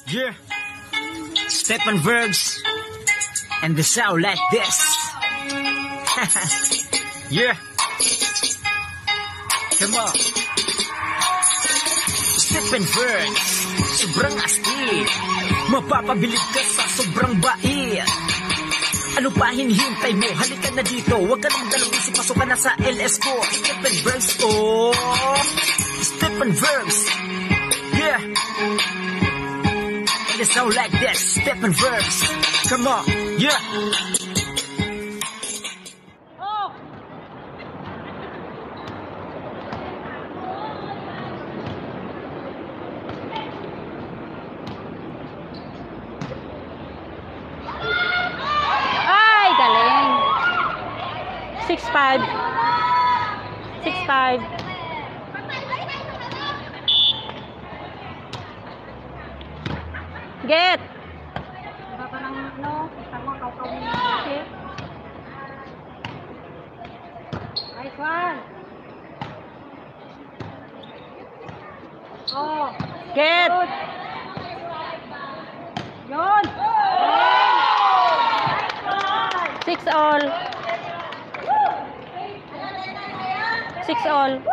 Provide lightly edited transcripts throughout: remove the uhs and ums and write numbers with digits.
Yeah. Stephen Verbs. And the sound like this. Yeah. Come on. Stephen Verbs. Sobrang astig. Mapapabilib ka sa sobrang bait. Ano pa hinihintay mo? Halika na dito. Huwag ka nang dalawang isip. Pasok ka na sa LS ko. Stephen Verbs. Oh. Stephen Verbs. Yeah. And it sound like this. Stephen Verbs. Come on. Yeah. Oh. Ay, galing. 6'5". 6'5". Get! Baka ng ano, tama kaukaw mo yung shit. Nice one! Oh! Get! Good. Yun! 6-all. 6-all.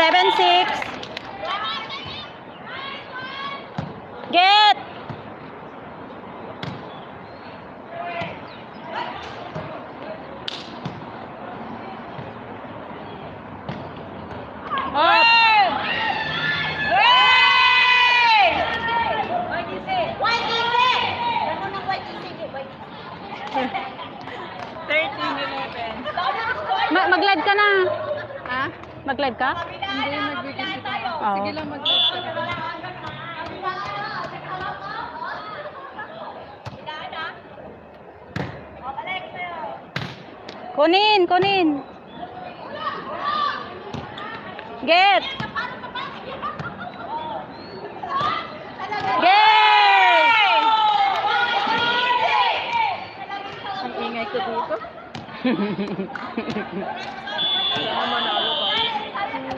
7-6. Get! Up! 13-11. Mag-live ka na. Ha? Mag-live ka? Hindi, mag-video tayo. Oo. Sige lang, mag-video ka. Kunin, kunin. Get. Get. Ang ingay ko dito.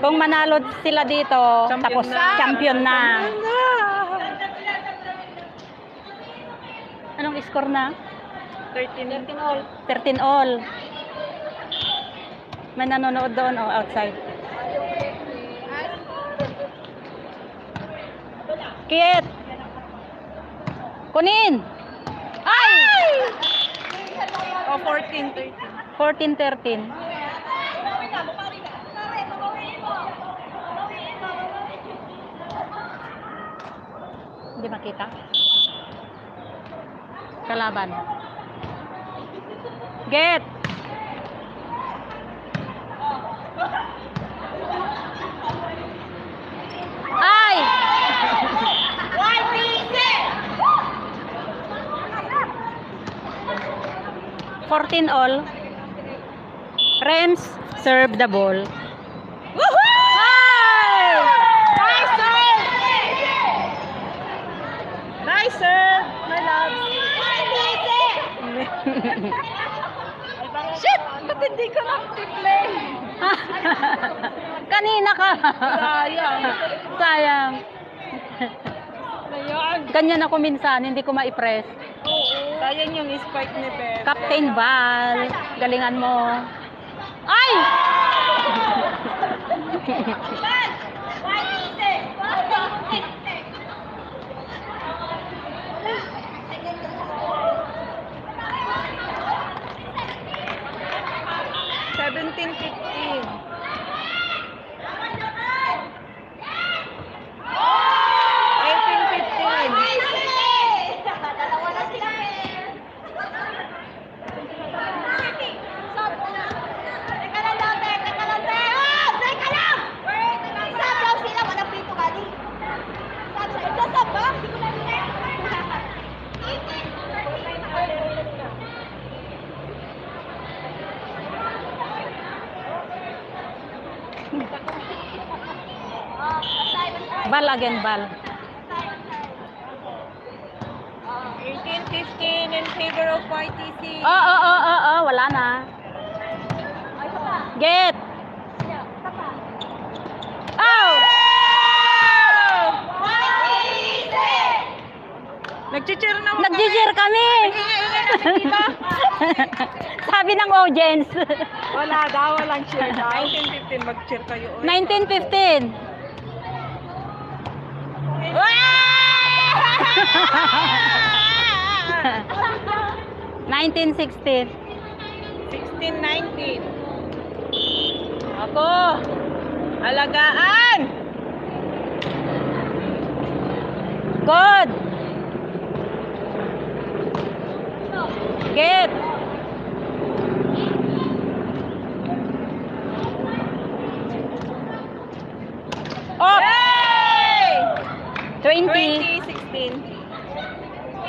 Kung manalo sila dito, Champion tapos na. champion na. Anong score na? 13 all. 13 all. May nanonood doon o outside. Kit! Kunin! Ay! O, 14-13. 14-13. Hindi makita. Kalaban. Get! Ay! 14 all. Renz serve the ball. Ay! Nice serve! Nice serve! My love. Shit! Ba't hindi ka mag-play? Kanina ka. Sayang. Sayang. Sayang. Ganyan ako minsan, hindi ko ma-press. Oo. Sayang yung spike ni Pepe. Captain Val, galingan mo. Ay! Seventeen, 15. 18-15. Ball again, ball. 18-15 in favor of YTC. Wala na. Get. Oh! Nag-cheer naman. Nag-cheer kami. Sabi ng audience. Wala daw, walang cheer daw. 1915, mag-cheer kayo. 1915. 1916. 16, 19. Ako. Alagaan. Good. Get. Up. Hey! 20. 20, 16.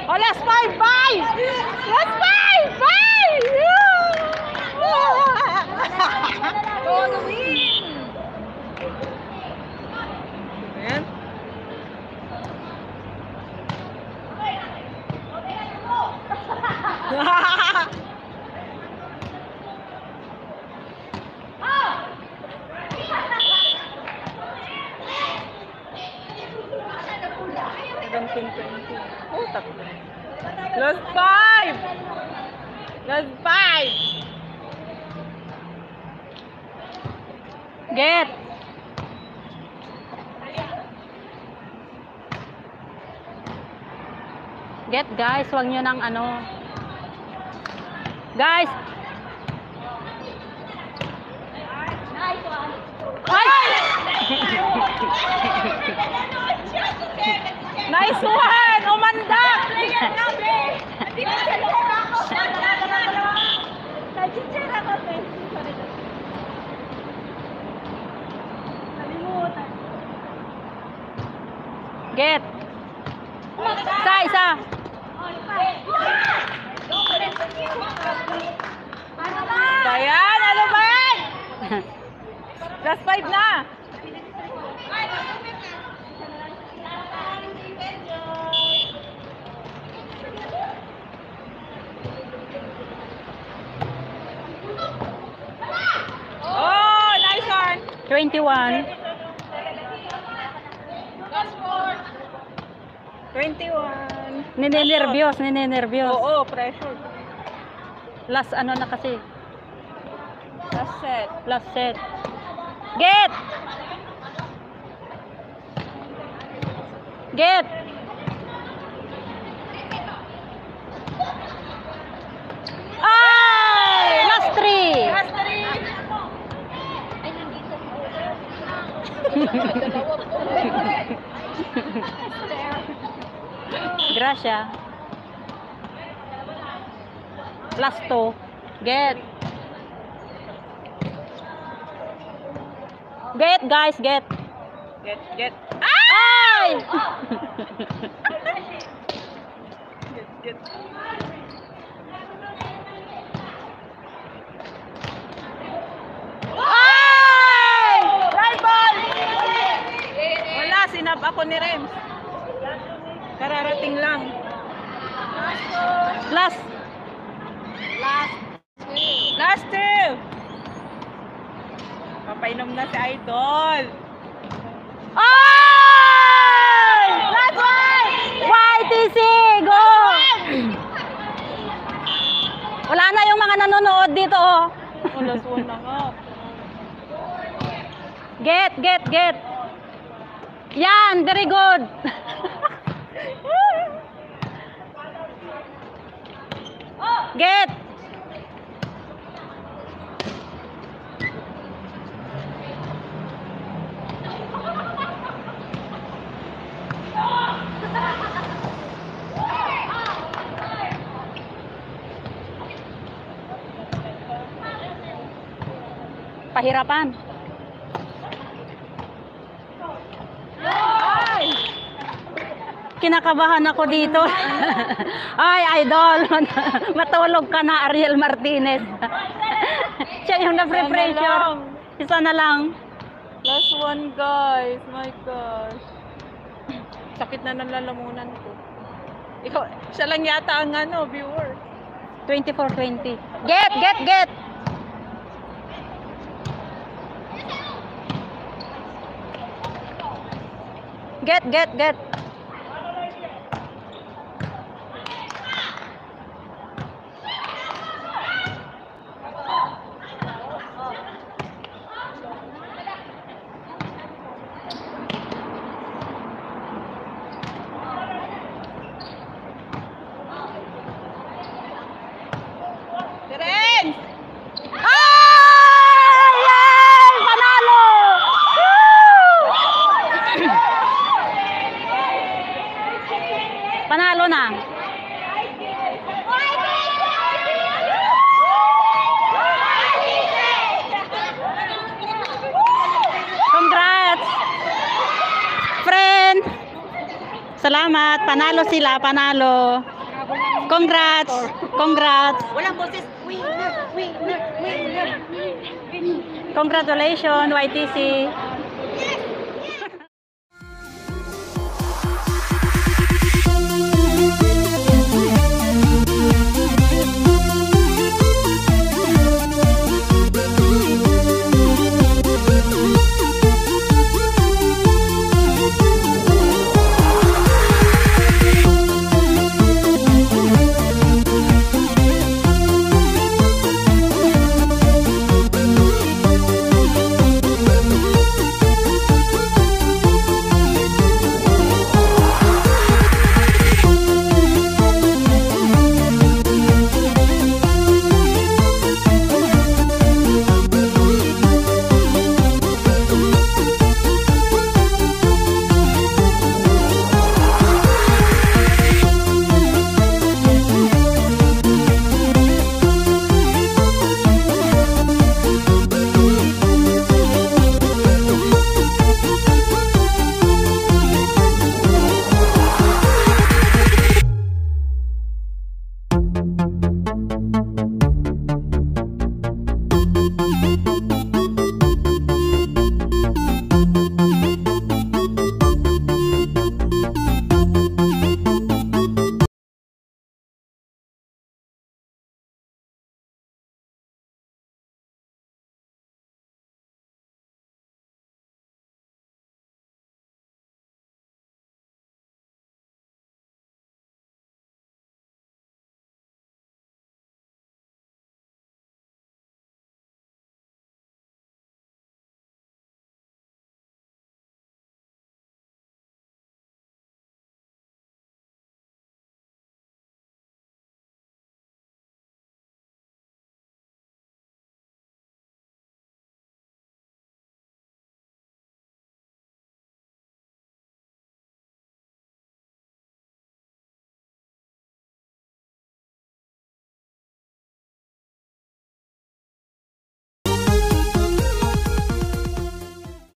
Oh, last 5, bye! Last 5, bye! Go to win! Ayan. Oh, takbo. Last 5! Last 5! Get. Get guys, wag nyo ng ano. Guys. Ay! Nice one! Umandak! Get. Isa. Bayan! Ano ba yan? Last 5 na! Oh! Nice one! 21. 21. Ninenervyos. Oo, pressure. Last ano na kasi. Last set. Last set. Get. Get. Ay! Last 3. Last 3. Gracia. Last 2. Get. Get guys, get. Get. Ay! Get. Ay! Right ball! Wala, sinap ako ni Rems. Kararating lang. Last. Last 2. Papainom na si Idol. Ay! Last 1! YTC, go! Wala na yung mga nanonood dito, oh. Oh, last 1 na nga. Get. Yan, very good. Get. Pahirapan. Ay! Kinakabahan ako dito. Ay, Idol. Matulog ka na, Ariel Martinez. Siya yung na-pressure. Isa na lang. Last 1, guys. My gosh. Sakit na ng lalamunan ko. Ikaw, siya lang yata ang viewer. 24-20. Get. Get. Diren! Ay! Yay! Panalo! Panalo na. Congrats! Friend! Salamat. Panalo sila. Panalo. Congrats! Walang boses. Winner. Congratulations, YTC.